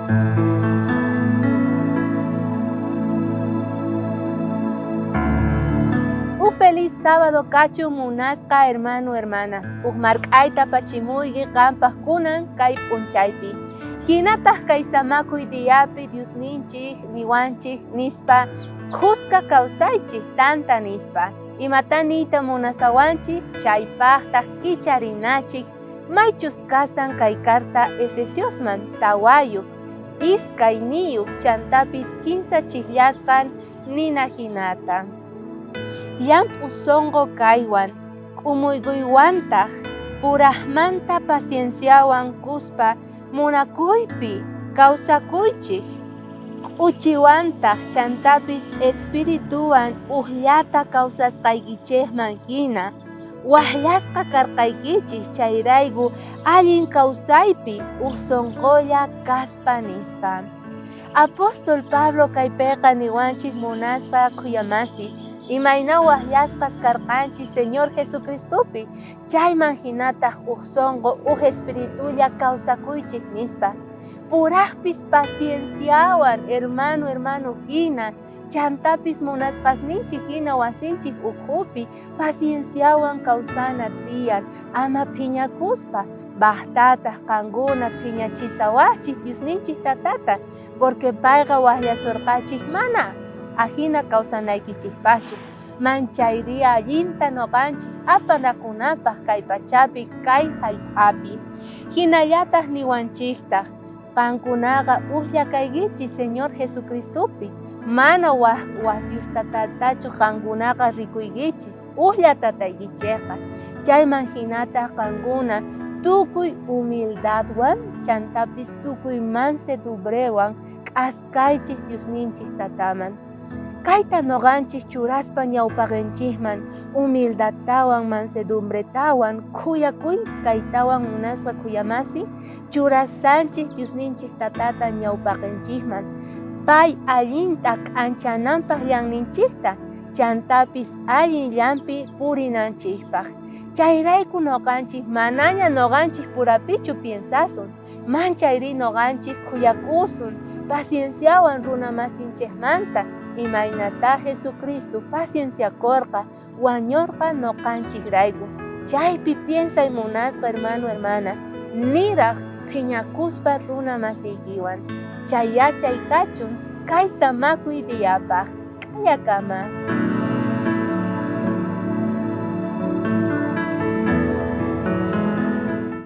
Un feliz sábado cachu munasqa hermano hermana. Mark'ayta pachimuyki qanpaq kunan kay p'unchaypi. Hinataq kay samakuy diyapi Diosninchik niwanchik nispa qusqa kawsaychik tanta nispa. Imataniyta munasawanchik chaypaqtaq kicharinachik maychus kasan kay karta Efesiosman tawayuq iskay niyuq chantapis kinsa chikllashqan nina hinata. Llampu sonqo kaywan k'umuykuyuwantaq puraqmanta pacienciawan kuspa munakuypi kawsakuychik k'uchiwantaq chantapis espirituwan uqllata kawsasqaykichikman hina waqllasqa karqaykichik chayrayku allin kawsaypi sonqolla kaspa nispa. Apóstol Pablo kaypiqa niwanchik munasqa khuyamasi imayna waqllasqas karqanchik Señor Jesucristopi chayman hinataq sonqo espiritulla kawsakuychik nispa. Puraqpis pacienciawan hermano hina chantapis munasqasninchik hina wasinchik ukhupi pacienciawan kawsana tiyan ama phiñakuspa baqtataq qankuna phiñachisawachik Diosninchik tatata porque payqa waqllasurqachik mana ahina kawsanaykichikpachu manchayri allinta noqanchik apanakunapaq kay pachapi kay hallp'api. Hinallataq niwanchiktaq qankunaqa uqllakaykichik Señor Jesucristopi mana waq Dios tatatachu qankunaqa rikuykichis uqlla tataykichikqa chayman hinataq qankuna tukuy humildadwan chantapis tukuy mansedubrewan k'askaychik Diosninchik tataman. Kayta noqanchik churaspa ñawpaqninchikman humildatawan mansedumretawan khuyakuy kaytawan munasqa khuyamasi churasanchik Diosninchik tatata ñawpaqninchikman pay allinta k'anchananpaq llanninchikta chantapis allin llampi purinanchikpaq. Chayrayku noqanchik manaña noqanchik purapichu piensasun manchayri noqanchik khuyakusun pacienciawan runa masinchikmanta imaynata Jesucristo pacienciakurqa wañurqa noqanchikrayku. Chaypi piensay munasqa hermano hermana niraq phiñakuspa runa masiykiwan. Chay yachay kachun kay samakuy diyapaq. Kayakama.